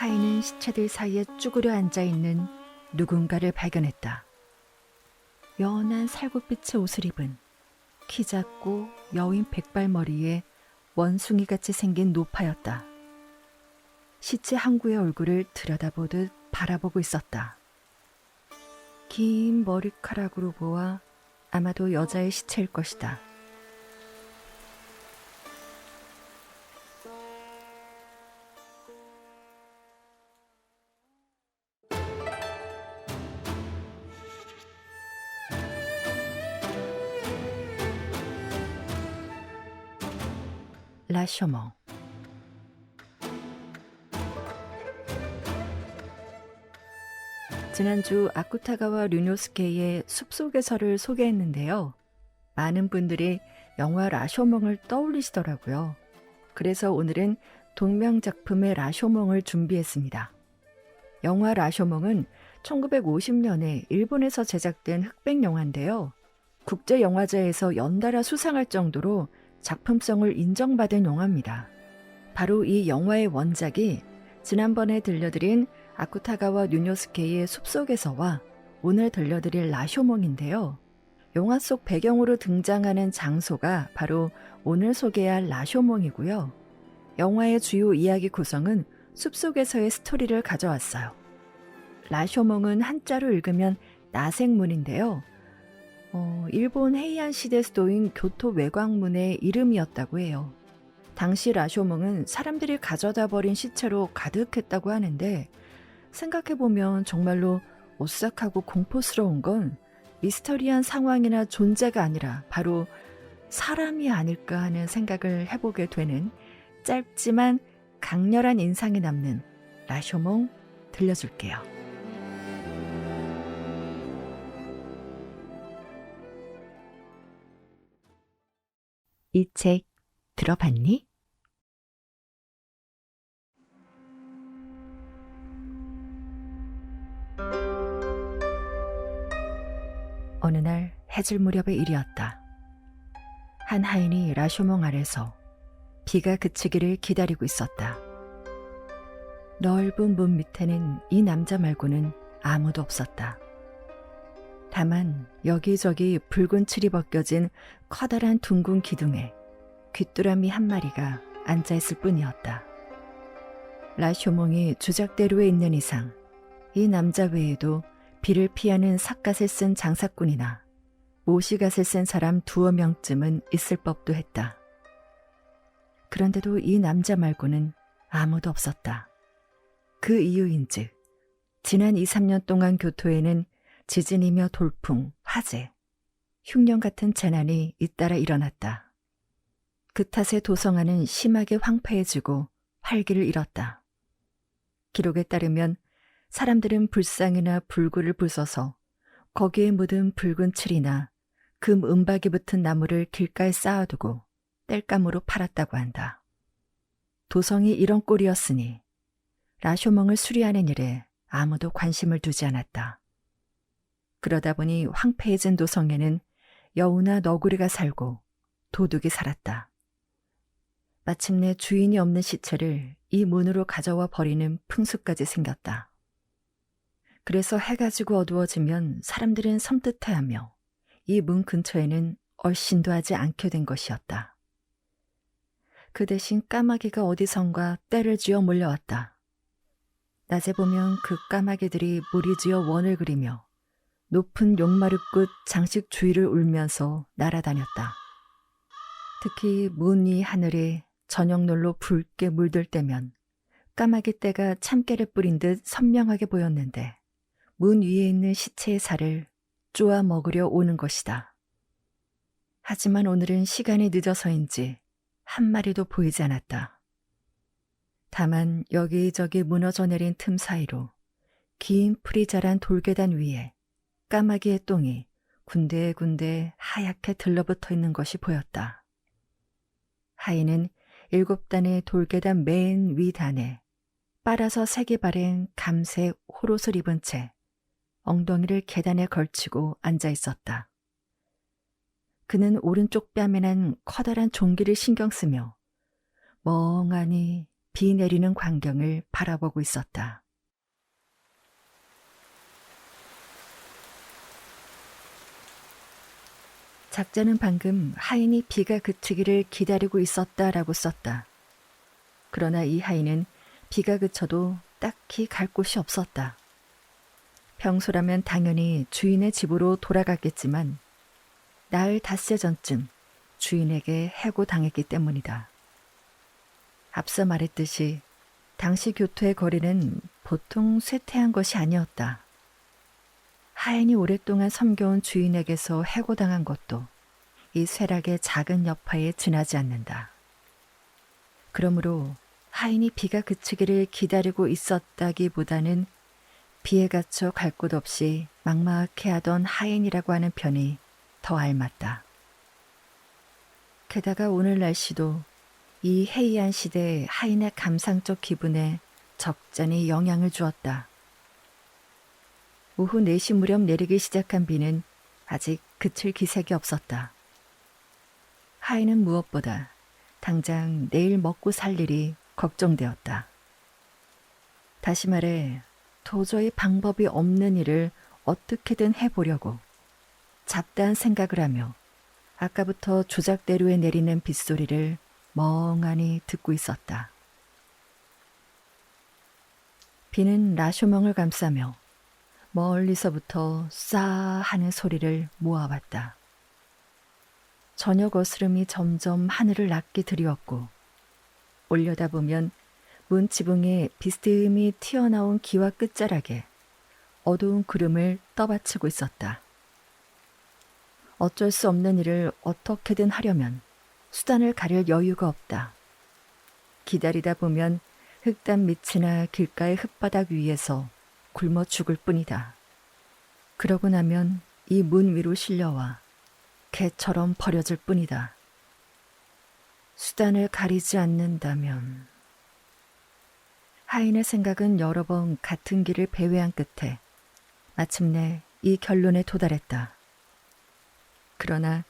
하인은 시체들 사이에 쭈그려 앉아있는 누군가를 발견했다. 연한 살구빛의 옷을 입은 키 작고 여윈 백발머리에 원숭이같이 생긴 노파였다. 시체 항구의 얼굴을 들여다보듯 바라보고 있었다. 긴 머리카락으로 보아 아마도 여자의 시체일 것이다. 라쇼몽. 지난주 아쿠타가와 류노스케의 숲속에서를 소개했는데요. 많은 분들이 영화 라쇼몽을 떠올리시더라고요. 그래서 오늘은 동명작품의 라쇼몽을 준비했습니다. 영화 라쇼몽은 1950년에 일본에서 제작된 흑백 영화인데요. 국제영화제에서 연달아 수상할 정도로 작품성을 인정받은 영화입니다. 바로 이 영화의 원작이 지난번에 들려드린 아쿠타가와 류노스케의 숲속에서와 오늘 들려드릴 라쇼몽인데요. 영화 속 배경으로 등장하는 장소가 바로 오늘 소개할 라쇼몽이고요. 영화의 주요 이야기 구성은 숲속에서의 스토리를 가져왔어요. 라쇼몽은 한자로 읽으면 나색문인데요. 일본 헤이안 시대 수도인 교토 외곽문의 이름이었다고 해요. 당시 라쇼몽은 사람들이 가져다 버린 시체로 가득했다고 하는데 생각해보면 정말로 오싹하고 공포스러운 건 미스터리한 상황이나 존재가 아니라 바로 사람이 아닐까 하는 생각을 해보게 되는 짧지만 강렬한 인상이 남는 라쇼몽 들려줄게요. 이 책 들어봤니? 어느 날 해질 무렵의 일이었다. 한 하인이 라쇼몽 아래서 비가 그치기를 기다리고 있었다. 넓은 문 밑에는 이 남자 말고는 아무도 없었다. 다만 여기저기 붉은 칠이 벗겨진 커다란 둥근 기둥에 귀뚜라미 한 마리가 앉아있을 뿐이었다. 라쇼몽이 주작대로에 있는 이상 이 남자 외에도 비를 피하는 삿갓을 쓴 장사꾼이나 모시갓을 쓴 사람 두어 명쯤은 있을 법도 했다. 그런데도 이 남자 말고는 아무도 없었다. 그 이유인즉 지난 2, 3년 동안 교토에는 지진이며 돌풍, 화재, 흉년 같은 재난이 잇따라 일어났다. 그 탓에 도성안은 심하게 황폐해지고 활기를 잃었다. 기록에 따르면 사람들은 불상이나 불구를 부숴서 거기에 묻은 붉은 칠이나 금 은박이 붙은 나무를 길가에 쌓아두고 땔감으로 팔았다고 한다. 도성이 이런 꼴이었으니 라쇼몽을 수리하는 일에 아무도 관심을 두지 않았다. 그러다 보니 황폐해진 도성에는 여우나 너구리가 살고 도둑이 살았다. 마침내 주인이 없는 시체를 이 문으로 가져와 버리는 풍습까지 생겼다. 그래서 해가 지고 어두워지면 사람들은 섬뜩해하며 이 문 근처에는 얼씬도 하지 않게 된 것이었다. 그 대신 까마귀가 어디선가 떼를 쥐어 몰려왔다. 낮에 보면 그 까마귀들이 무리지어 원을 그리며 높은 용마루끝 장식 주위를 울면서 날아다녔다. 특히 문 위 하늘에 저녁놀로 붉게 물들 때면 까마귀 떼가 참깨를 뿌린 듯 선명하게 보였는데 문 위에 있는 시체의 살을 쪼아 먹으려 오는 것이다. 하지만 오늘은 시간이 늦어서인지 한 마리도 보이지 않았다. 다만 여기저기 무너져 내린 틈 사이로 긴 풀이 자란 돌계단 위에 까마귀의 똥이 군데군데 하얗게 들러붙어 있는 것이 보였다. 하인은 7단의 돌계단 맨 위 단에 빨아서 색이 바랜 감색 호롯을 입은 채 엉덩이를 계단에 걸치고 앉아 있었다. 그는 오른쪽 뺨에 난 커다란 종기를 신경 쓰며 멍하니 비 내리는 광경을 바라보고 있었다. 작자는 방금 하인이 비가 그치기를 기다리고 있었다라고 썼다. 그러나 이 하인은 비가 그쳐도 딱히 갈 곳이 없었다. 평소라면 당연히 주인의 집으로 돌아갔겠지만 나흘 닷새 전쯤 주인에게 해고당했기 때문이다. 앞서 말했듯이 당시 교토의 거리는 보통 쇠퇴한 것이 아니었다. 하인이 오랫동안 섬겨온 주인에게서 해고당한 것도 이 쇠락의 작은 여파에 지나지 않는다. 그러므로 하인이 비가 그치기를 기다리고 있었다기보다는 비에 갇혀 갈 곳 없이 막막해 하던 하인이라고 하는 편이 더 알맞다. 게다가 오늘 날씨도 이 해이한 시대의 하인의 감상적 기분에 적잖이 영향을 주었다. 오후 4시 무렵 내리기 시작한 비는 아직 그칠 기색이 없었다. 하인은 무엇보다 당장 내일 먹고 살 일이 걱정되었다. 다시 말해 도저히 방법이 없는 일을 어떻게든 해보려고 잡다한 생각을 하며 아까부터 조작대로에 내리는 빗소리를 멍하니 듣고 있었다. 비는 라쇼멍을 감싸며 멀리서부터 싸 하는 소리를 모아봤다. 저녁 어스름이 점점 하늘을 낮게 드리웠고 올려다보면 문 지붕에 비스듬히 튀어나온 기와 끝자락에 어두운 구름을 떠받치고 있었다. 어쩔 수 없는 일을 어떻게든 하려면 수단을 가릴 여유가 없다. 기다리다 보면 흙담 밑이나 길가의 흙바닥 위에서 굶어 죽을 뿐이다. 그러고 나면 이 문 위로 실려와 개처럼 버려질 뿐이다. 수단을 가리지 않는다면... 하인의 생각은 여러 번 같은 길을 배회한 끝에 마침내 이 결론에 도달했다. 그러나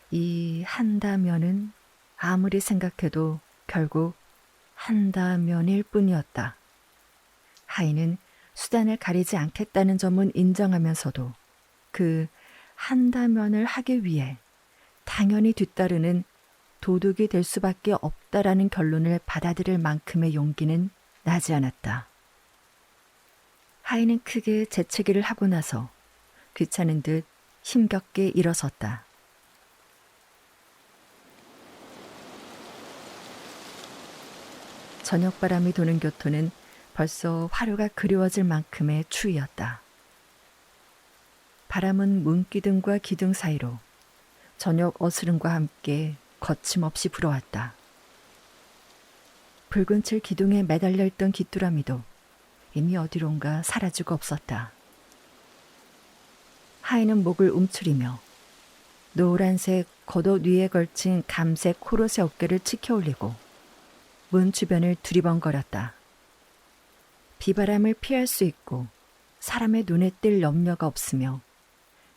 이 한다면은 아무리 생각해도 결국 한다면일 뿐이었다. 하인은 수단을 가리지 않겠다는 점은 인정하면서도 그 한다면을 하기 위해 당연히 뒤따르는 도둑이 될 수밖에 없다라는 결론을 받아들일 만큼의 용기는 나지 않았다. 하인은 크게 재채기를 하고 나서 귀찮은 듯 힘겹게 일어섰다. 저녁바람이 도는 교토는 벌써 화류가 그리워질 만큼의 추위였다. 바람은 문기둥과 기둥 사이로 저녁 어스름과 함께 거침없이 불어왔다. 붉은 칠 기둥에 매달려 있던 귀뚜라미도 이미 어디론가 사라지고 없었다. 하인은 목을 움츠리며 노란색 겉옷 위에 걸친 감색 코롯의 어깨를 치켜 올리고 문 주변을 두리번거렸다. 비바람을 피할 수 있고 사람의 눈에 띌 염려가 없으며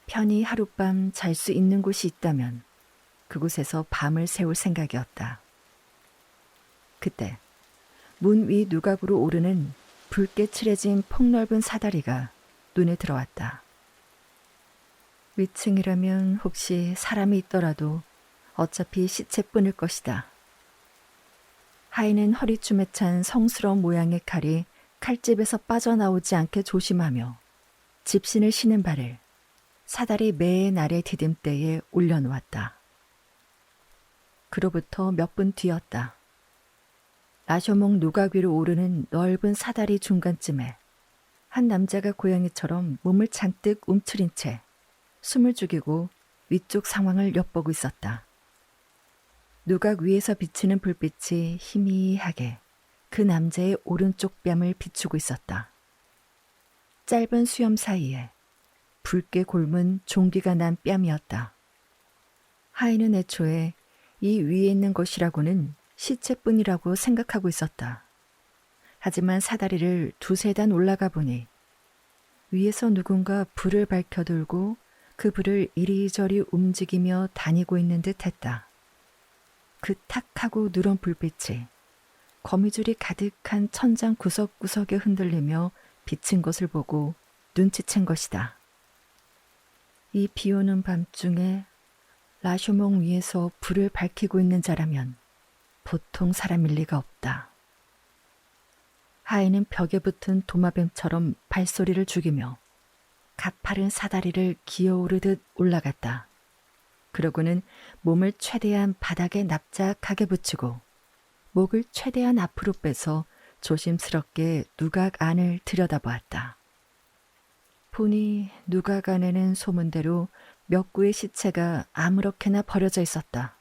편히 하룻밤 잘 수 있는 곳이 있다면 그곳에서 밤을 새울 생각이었다. 그때 문 위 누각으로 오르는 붉게 칠해진 폭넓은 사다리가 눈에 들어왔다. 위층이라면 혹시 사람이 있더라도 어차피 시체뿐일 것이다. 하인은 허리춤에 찬 성스러운 모양의 칼이 칼집에서 빠져나오지 않게 조심하며 집신을 신은 발을 사다리 매의 날의 디딤대에 올려놓았다. 그로부터 몇 분 뒤였다. 라쇼몽 누각 위로 오르는 넓은 사다리 중간쯤에 한 남자가 고양이처럼 몸을 잔뜩 움츠린 채 숨을 죽이고 위쪽 상황을 엿보고 있었다. 누각 위에서 비치는 불빛이 희미하게 그 남자의 오른쪽 뺨을 비추고 있었다. 짧은 수염 사이에 붉게 골문 종기가 난 뺨이었다. 하인은 애초에 이 위에 있는 것이라고는 시체뿐이라고 생각하고 있었다. 하지만 사다리를 두세 단 올라가 보니 위에서 누군가 불을 밝혀들고 그 불을 이리저리 움직이며 다니고 있는 듯 했다. 그 탁하고 누런 불빛이 거미줄이 가득한 천장 구석구석에 흔들리며 비친 것을 보고 눈치챈 것이다. 이 비오는 밤중에 라쇼몽 위에서 불을 밝히고 있는 자라면 보통 사람일 리가 없다. 하인은 벽에 붙은 도마뱀처럼 발소리를 죽이며 가파른 사다리를 기어오르듯 올라갔다. 그러고는 몸을 최대한 바닥에 납작하게 붙이고 목을 최대한 앞으로 빼서 조심스럽게 누각 안을 들여다보았다. 보니 누각 안에는 소문대로 몇 구의 시체가 아무렇게나 버려져 있었다.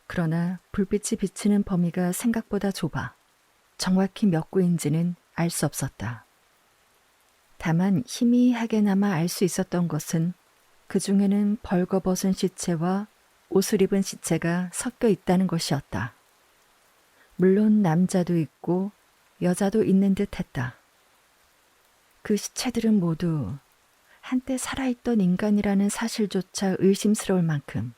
그러나 불빛이 비치는 범위가 생각보다 좁아 정확히 몇 구인지는 알 수 없었다. 다만 희미하게나마 알 수 있었던 것은 그 중에는 벌거벗은 시체와 옷을 입은 시체가 섞여 있다는 것이었다. 물론 남자도 있고 여자도 있는 듯 했다. 그 시체들은 모두 한때 살아있던 인간이라는 사실조차 의심스러울 만큼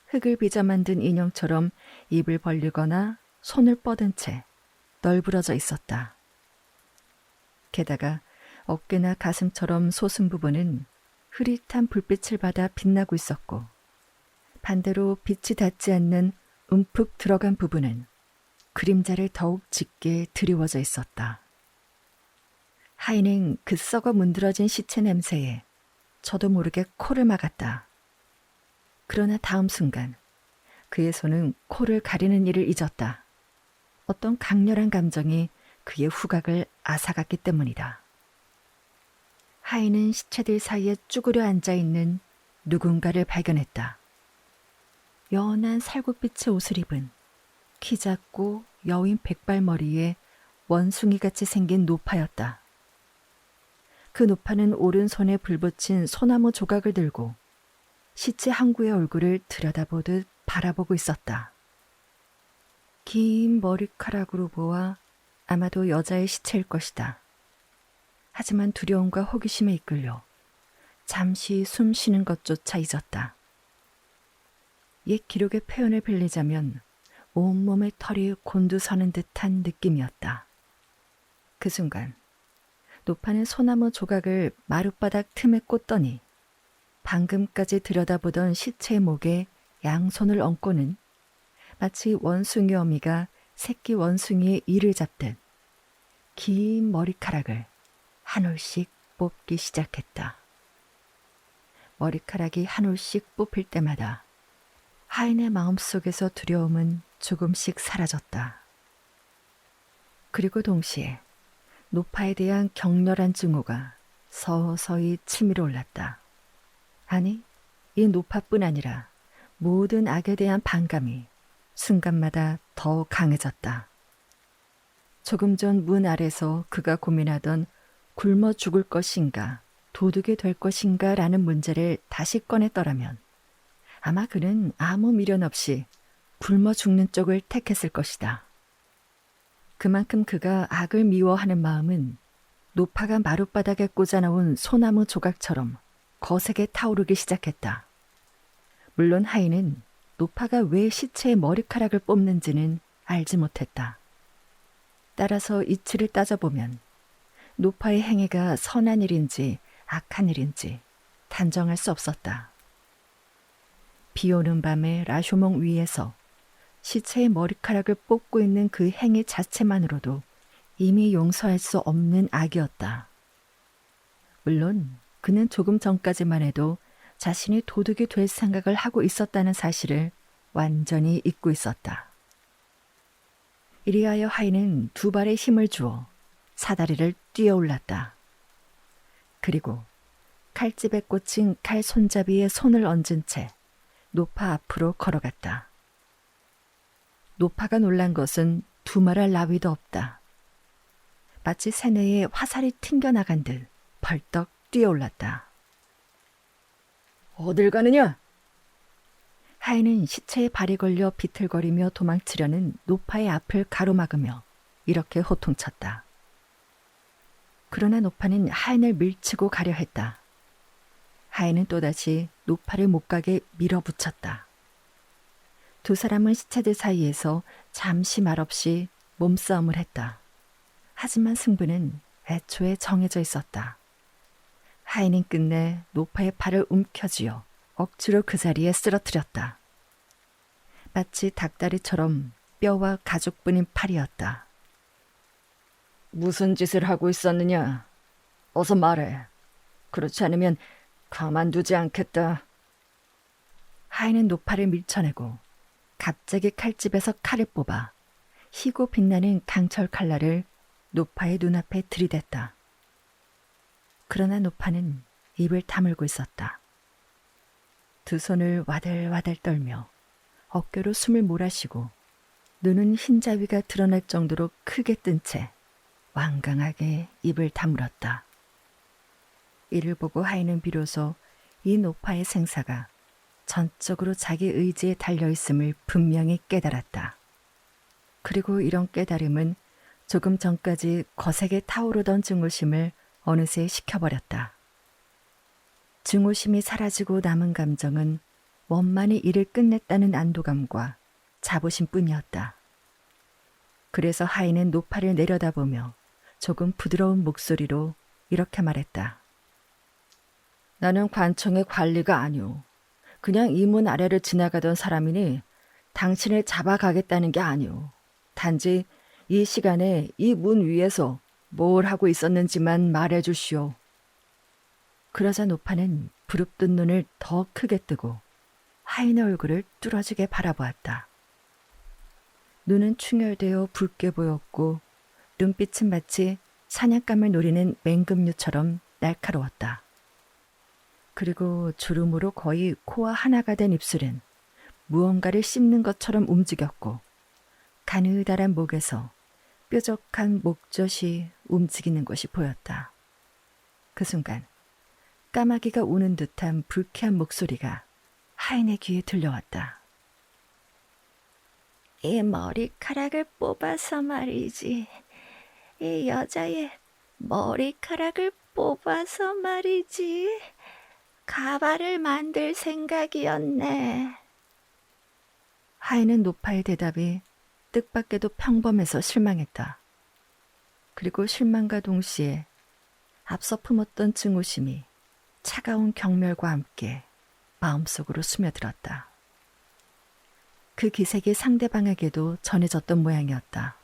흙을 빚어 만든 인형처럼 입을 벌리거나 손을 뻗은 채 널브러져 있었다. 게다가 어깨나 가슴처럼 솟은 부분은 흐릿한 불빛을 받아 빛나고 있었고 반대로 빛이 닿지 않는 움푹 들어간 부분은 그림자를 더욱 짙게 드리워져 있었다. 하인은 그 썩어 문드러진 시체 냄새에 저도 모르게 코를 막았다. 그러나 다음 순간 그의 손은 코를 가리는 일을 잊었다. 어떤 강렬한 감정이 그의 후각을 앗아갔기 때문이다. 하인은 시체들 사이에 쭈그려 앉아있는 누군가를 발견했다. 연한 살구빛의 옷을 입은 키 작고 여윈 백발머리에 원숭이같이 생긴 노파였다. 그 노파는 오른손에 불붙인 소나무 조각을 들고 시체 항구의 얼굴을 들여다보듯 바라보고 있었다. 긴 머리카락으로 보아 아마도 여자의 시체일 것이다. 하지만 두려움과 호기심에 이끌려 잠시 숨 쉬는 것조차 잊었다. 옛 기록의 표현을 빌리자면 온몸의 털이 곤두서는 듯한 느낌이었다. 그 순간 노파는 소나무 조각을 마룻바닥 틈에 꽂더니 방금까지 들여다보던 시체의 목에 양손을 얹고는 마치 원숭이 어미가 새끼 원숭이의 이를 잡듯 긴 머리카락을 한 올씩 뽑기 시작했다. 머리카락이 한 올씩 뽑힐 때마다 하인의 마음속에서 두려움은 조금씩 사라졌다. 그리고 동시에 노파에 대한 격렬한 증오가 서서히 치밀어 올랐다. 아니, 이 노파뿐 아니라 모든 악에 대한 반감이 순간마다 더 강해졌다. 조금 전 문 아래서 그가 고민하던 굶어 죽을 것인가 도둑이 될 것인가 라는 문제를 다시 꺼냈더라면 아마 그는 아무 미련 없이 굶어 죽는 쪽을 택했을 것이다. 그만큼 그가 악을 미워하는 마음은 노파가 마룻바닥에 꽂아놓은 소나무 조각처럼 거세게 타오르기 시작했다. 물론 하인은 노파가 왜 시체의 머리카락을 뽑는지는 알지 못했다. 따라서 이치를 따져보면 노파의 행위가 선한 일인지 악한 일인지 단정할 수 없었다. 비오는 밤에 라쇼몽 위에서 시체의 머리카락을 뽑고 있는 그 행위 자체만으로도 이미 용서할 수 없는 악이었다. 물론 그는 조금 전까지만 해도 자신이 도둑이 될 생각을 하고 있었다는 사실을 완전히 잊고 있었다. 이리하여 하인은 두 발에 힘을 주어 사다리를 뛰어올랐다. 그리고 칼집에 꽂힌 칼 손잡이에 손을 얹은 채 노파 앞으로 걸어갔다. 노파가 놀란 것은 두말할 나위도 없다. 마치 새내에 화살이 튕겨나간 듯 벌떡 뛰어올랐다. 어딜 가느냐? 하인은 시체에 발이 걸려 비틀거리며 도망치려는 노파의 앞을 가로막으며 이렇게 호통쳤다. 그러나 노파는 하인을 밀치고 가려 했다. 하인은 또다시 노파를 못 가게 밀어붙였다. 두 사람은 시체들 사이에서 잠시 말없이 몸싸움을 했다. 하지만 승부는 애초에 정해져 있었다. 하인은 끝내 노파의 팔을 움켜쥐어 억지로 그 자리에 쓰러뜨렸다. 마치 닭다리처럼 뼈와 가죽뿐인 팔이었다. 무슨 짓을 하고 있었느냐? 어서 말해. 그렇지 않으면 가만두지 않겠다. 하인은 노파를 밀쳐내고 갑자기 칼집에서 칼을 뽑아 희고 빛나는 강철 칼날을 노파의 눈앞에 들이댔다. 그러나 노파는 입을 다물고 있었다. 두 손을 와들와들 떨며 어깨로 숨을 몰아쉬고 눈은 흰자위가 드러날 정도로 크게 뜬 채 완강하게 입을 다물었다. 이를 보고 하인은 비로소 이 노파의 생사가 전적으로 자기 의지에 달려있음을 분명히 깨달았다. 그리고 이런 깨달음은 조금 전까지 거세게 타오르던 증오심을 어느새 식혀버렸다. 증오심이 사라지고 남은 감정은 원만히 일을 끝냈다는 안도감과 자부심뿐이었다. 그래서 하인은 노파를 내려다보며 조금 부드러운 목소리로 이렇게 말했다. 나는 관청의 관리가 아니오. 그냥 이 문 아래를 지나가던 사람이니 당신을 잡아가겠다는 게 아니오. 단지 이 시간에 이 문 위에서 뭘 하고 있었는지만 말해주시오. 그러자 노파는 부릅뜬 눈을 더 크게 뜨고 하인의 얼굴을 뚫어지게 바라보았다. 눈은 충혈되어 붉게 보였고 눈빛은 마치 사냥감을 노리는 맹금류처럼 날카로웠다. 그리고 주름으로 거의 코와 하나가 된 입술은 무언가를 씹는 것처럼 움직였고 가느다란 목에서 뾰족한 목젖이 움직이는 것이 보였다. 그 순간 까마귀가 우는 듯한 불쾌한 목소리가 하인의 귀에 들려왔다. 이 머리카락을 뽑아서 말이지. 이 여자의 머리카락을 뽑아서 말이지. 가발을 만들 생각이었네. 하인은 노파의 대답이 뜻밖에도 평범해서 실망했다. 그리고 실망과 동시에 앞서 품었던 증오심이 차가운 경멸과 함께 마음속으로 스며들었다. 그 기색이 상대방에게도 전해졌던 모양이었다.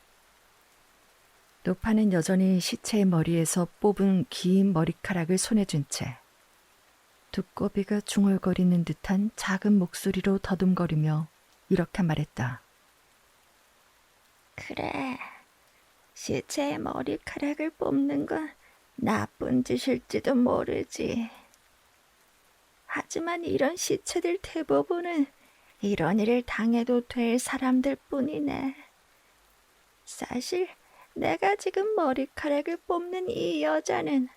노파는 여전히 시체의 머리에서 뽑은 긴 머리카락을 손에 쥔 채 두꺼비가 중얼거리는 듯한 작은 목소리로 더듬거리며 이렇게 말했다. 그래, 시체의 머리카락을 뽑는 건 나쁜 짓일지도 모르지. 하지만 이런 시체들 대부분은 이런 일을 당해도 될 사람들 뿐이네. 사실 내가 지금 머리카락을 뽑는 이 여자는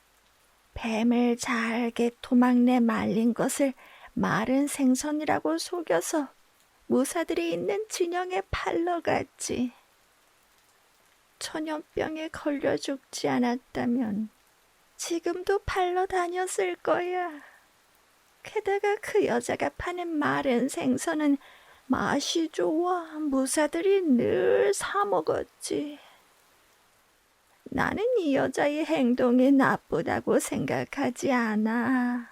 뱀을 잘게 토막내 말린 것을 마른 생선이라고 속여서 무사들이 있는 진영에 팔러 갔지. 천연병에 걸려 죽지 않았다면 지금도 팔러 다녔을 거야. 게다가 그 여자가 파는 마른 생선은 맛이 좋아 무사들이 늘 사 먹었지. 나는 이 여자의 행동이 나쁘다고 생각하지 않아.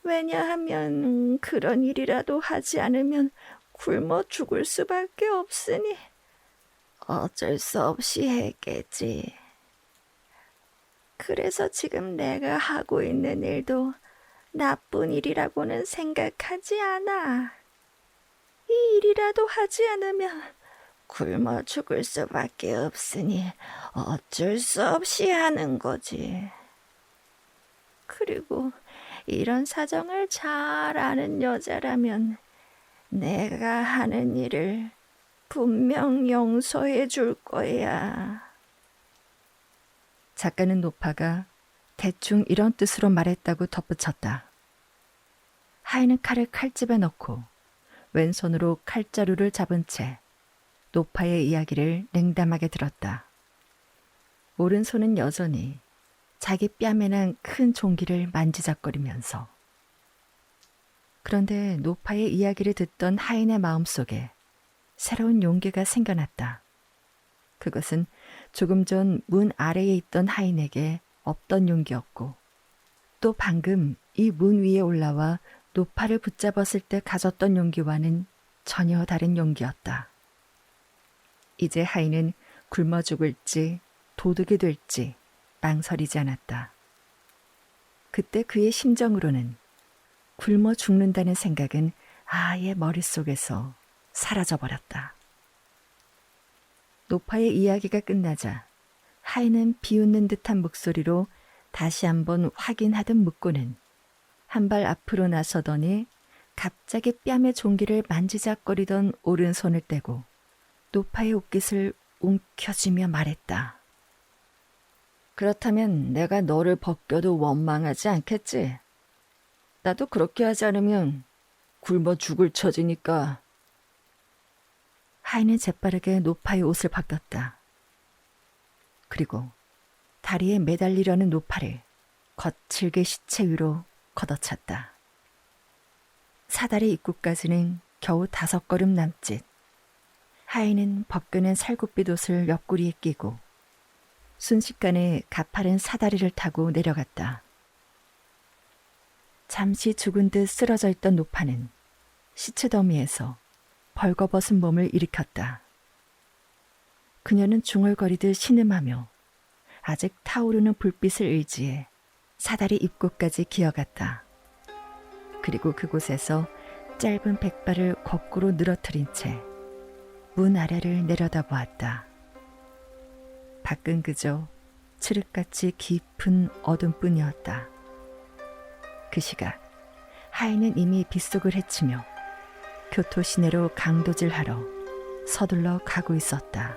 왜냐하면 그런 일이라도 하지 않으면 굶어 죽을 수밖에 없으니 어쩔 수 없이 했겠지. 그래서 지금 내가 하고 있는 일도 나쁜 일이라고는 생각하지 않아. 이 일이라도 하지 않으면 굶어 죽을 수밖에 없으니 어쩔 수 없이 하는 거지. 그리고 이런 사정을 잘 아는 여자라면 내가 하는 일을 분명 용서해 줄 거야. 작가는 노파가 대충 이런 뜻으로 말했다고 덧붙였다. 하인은 칼을 칼집에 넣고 왼손으로 칼자루를 잡은 채 노파의 이야기를 냉담하게 들었다. 오른손은 여전히 자기 뺨에 난 큰 종기를 만지작거리면서. 그런데 노파의 이야기를 듣던 하인의 마음속에 새로운 용기가 생겨났다. 그것은 조금 전 문 아래에 있던 하인에게 없던 용기였고, 또 방금 이 문 위에 올라와 노파를 붙잡았을 때 가졌던 용기와는 전혀 다른 용기였다. 이제 하인은 굶어 죽을지 도둑이 될지 망설이지 않았다. 그때 그의 심정으로는 굶어 죽는다는 생각은 아예 머릿속에서 사라져버렸다. 노파의 이야기가 끝나자 하인은 비웃는 듯한 목소리로 다시 한번 확인하듯 묻고는 한 발 앞으로 나서더니 갑자기 뺨의 종기를 만지작거리던 오른손을 떼고 노파의 옷깃을 움켜쥐며 말했다. 그렇다면 내가 너를 벗겨도 원망하지 않겠지? 나도 그렇게 하지 않으면 굶어 죽을 처지니까. 하인은 재빠르게 노파의 옷을 벗겼다. 그리고 다리에 매달리려는 노파를 거칠게 시체 위로 걷어찼다. 사다리 입구까지는 겨우 5걸음 남짓. 하인은 벗겨낸 살구빛 옷을 옆구리에 끼고 순식간에 가파른 사다리를 타고 내려갔다. 잠시 죽은 듯 쓰러져 있던 노파는 시체 더미에서 벌거벗은 몸을 일으켰다. 그녀는 중얼거리듯 신음하며 아직 타오르는 불빛을 의지해 사다리 입구까지 기어갔다. 그리고 그곳에서 짧은 백발을 거꾸로 늘어뜨린 채 문 아래를 내려다보았다. 밖은 그저 칠흑같이 깊은 어둠뿐이었다. 그 시각 하인은 이미 빗속을 헤치며 교토 시내로 강도질하러 서둘러 가고 있었다.